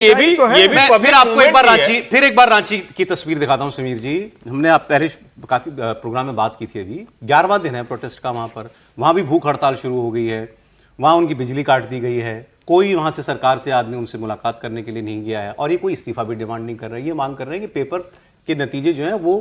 फिर एक बार रांची की तस्वीर दिखाता हूं समीर जी। हमने आप पहले काफी प्रोग्राम में बात की थी। अभी 11वां दिन है प्रोटेस्ट का वहां भी भूख हड़ताल शुरू हो गई है। वहां उनकी बिजली काट दी गई है। कोई वहां से सरकार से आदमी उनसे मुलाकात करने के लिए नहीं गया है और ये कोई इस्तीफा भी डिमांड नहीं कर रहे हैं। ये मांग कर रहे हैं कि पेपर के नतीजे जो है वो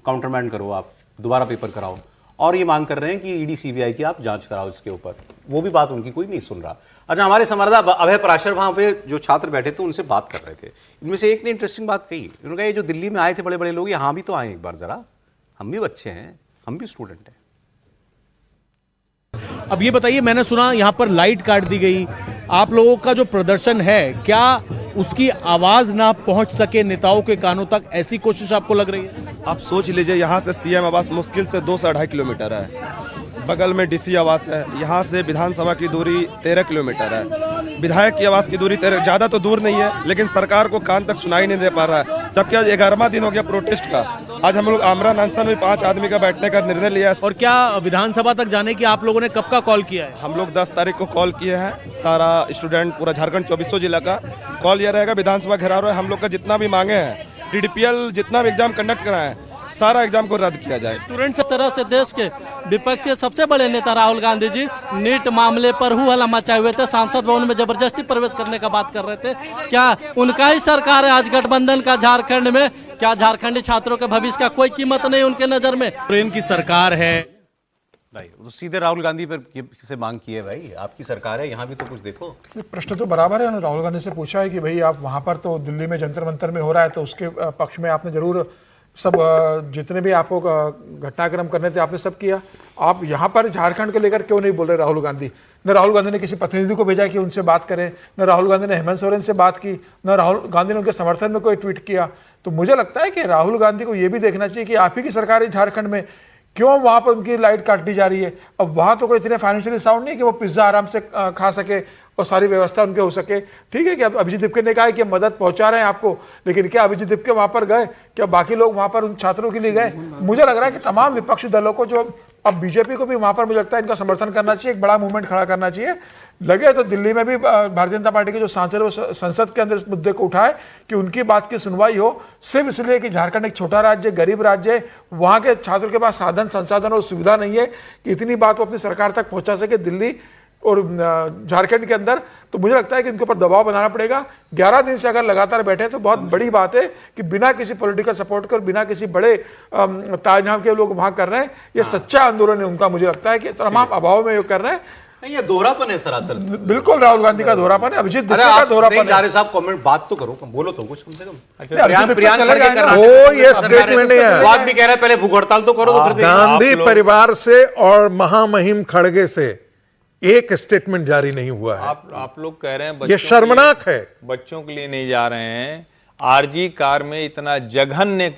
काउंटरमैंड करो, आप दोबारा पेपर कराओ, और ये मांग कर रहे हैं कि ईडी सीबीआई की आप जांच कराओ इसके ऊपर। वो भी बात उनकी कोई नहीं सुन रहा। अच्छा, हमारे संवाददाता अभय पराशर वहां पे जो छात्र बैठे थे उनसे बात कर रहे थे। इनमें से एक ने इंटरेस्टिंग बात कही। उन्होंने कहा ये जो दिल्ली में आए थे बड़े बड़े लोग, यहाँ भी तो आए एक बार जरा, हम भी बच्चे हैं, हम भी स्टूडेंट हैं। अब ये बताइए, मैंने सुना यहाँ पर लाइट काट दी गई। आप लोगों का जो प्रदर्शन है, क्या उसकी आवाज ना पहुंच सके नेताओं के कानों तक, ऐसी कोशिश आपको लग रही है? आप सोच लीजिए, यहाँ से सीएम आवास मुश्किल से 2 से 2.5 किलोमीटर है। बगल में डीसी आवास है। यहाँ से विधानसभा की दूरी 13 किलोमीटर है। विधायक की आवास की दूरी 13, ज्यादा तो दूर नहीं है, लेकिन सरकार को कान तक सुनाई नहीं दे पा रहा है। जबकि आज 11वां दिन हो गया प्रोटेस्ट का। आज हम लोग आमरण अनशन में 5 आदमी का बैठने का निर्णय लिया है। और क्या विधानसभा तक जाने की आप लोगों ने कब का कॉल किया है? हम लोग 10 तारीख को कॉल किए हैं। सारा स्टूडेंट पूरा झारखंड 2400 जिला का कॉल यह रहेगा, विधानसभा घेराव है। हम लोग का जितना भी मांगे हैं, डीडीपीएल जितना भी एग्जाम कंडक्ट कराए, सारा एग्जाम को रद्द किया जाए। स्टूडेंट्स तरह से देश के विपक्ष के सबसे बड़े नेता राहुल गांधी जी नीट मामले पर हल्ला मचाए हुए थे। सांसद भवन में जबरदस्ती प्रवेश करने का बात कर रहे थे। क्या उनका ही सरकार है आज गठबंधन का झारखंड में? क्या झारखंडी छात्रों के भविष्य का कोई कीमत नहीं उनके नजर में? ट्रेन की सरकार है भाई, तो सीधे राहुल गांधी पर से मांग की है। भाई, आपकी सरकार है, यहाँ भी तो कुछ देखो। प्रश्न तो बराबर है। राहुल गांधी से पूछा है कि भाई आप वहां पर तो दिल्ली में जंतर मंतर में हो रहा है, तो उसके पक्ष में आपने जरूर सब जितने भी आपको घटनाक्रम करने थे आपने सब किया। आप यहाँ पर झारखंड को लेकर क्यों नहीं बोल रहे राहुल गांधी? न राहुल गांधी ने किसी प्रतिनिधि को भेजा कि उनसे बात करें, न राहुल गांधी ने हेमंत सोरेन से बात की, न राहुल गांधी ने उनके समर्थन में कोई ट्वीट किया। तो मुझे लगता है कि राहुल गांधी को यह भी देखना चाहिए कि आप ही की सरकार है झारखंड में, क्यों वहां पर उनकी लाइट काट दी जा रही है। अब वहां तो कोई इतने फाइनेंशियली साउंड नहीं कि वो पिज्जा आराम से खा सके और सारी व्यवस्था उनके हो सके। ठीक है कि अब अभिजीत दिपके ने कहा है कि मदद पहुंचा रहे हैं आपको, लेकिन क्या अभिजीत दिपके वहां पर गए? क्या बाकी लोग वहां पर उन छात्रों के लिए गए? मुझे लग रहा है कि तमाम विपक्षी दलों को, जो अब बीजेपी को भी वहां पर मुझे लगता है इनका समर्थन करना चाहिए, एक बड़ा मूवमेंट खड़ा करना चाहिए। लगे तो दिल्ली में भी भारतीय जनता पार्टी के जो सांसद वो संसद के अंदर इस मुद्दे को उठाए कि उनकी बात की सुनवाई हो, सिर्फ इसलिए कि झारखंड एक छोटा राज्य, गरीब राज्य है, वहां के छात्रों के पास साधन संसाधन और सुविधा नहीं है कि इतनी बात वो अपनी सरकार तक पहुंचा सके दिल्ली और झारखंड के अंदर। तो मुझे लगता है कि इनके ऊपर दबाव बनाना पड़ेगा। 11 दिन से अगर लगातार बैठे तो बहुत बड़ी बात है कि बिना किसी पॉलिटिकल सपोर्ट के और बिना किसी बड़े ताजनाम के लोग वहां कर रहे हैं। ये सच्चा आंदोलन है उनका। मुझे लगता है कि तमाम अभाव में ये कर रहे हैं। ये दोहरापन है सरासर। बिल्कुल राहुल गांधी का दोहरापन है, अभिजीत दिपके का दोहरापन है। जारे साहब कमेंट बात तो करो, बोलो तो कुछ कम से कम। वो ये स्टेटमेंट है, बात भी कह रहे पहले भूख हड़ताल तो करो, तो फिर गांधी परिवार से और महामहिम खड़गे से एक स्टेटमेंट जारी नहीं हुआ है। आप लोग कह रहे हैं ये शर्मनाक है। बच्चों के लिए नहीं जा रहे हैं। आरजी कार में इतना जघन्य,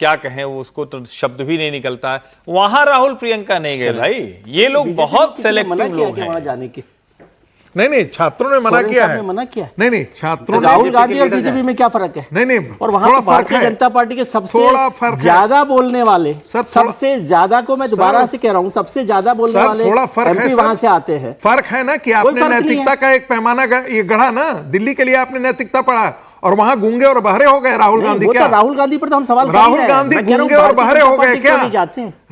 क्या कहें, वो उसको तो शब्द भी नहीं निकलता है। वहां राहुल प्रियंका नहीं गए भाई। ये लोग बहुत सेलेक्टिव लोग हैं। वहां जाने के नहीं, छात्रों ने मना किया है। मना किया नहीं, छात्रों ने। राहुल गांधी और बीजेपी में क्या फर्क है? नहीं, और वहां भारतीय जनता पार्टी के सबसे ज्यादा बोलने वाले, सबसे ज्यादा को मैं दोबारा से कह रहा हूं, सबसे ज्यादा बोलने वाले एमपी वहां से आते हैं। फर्क है ना कि आपने नैतिकता का एक पैमाना ये गढ़ा ना, दिल्ली के लिए आपने नैतिकता पढ़ा और वहां गूंगे और बहरे हो गए राहुल गांधी। क्या राहुल गांधी पर तो हम सवाल राहुल गांधी गूंगे और बहरे हो गए क्या?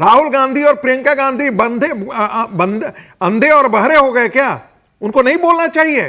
राहुल गांधी और प्रियंका गांधी अंधे और बहरे हो गए क्या? उनको नहीं बोलना चाहिए?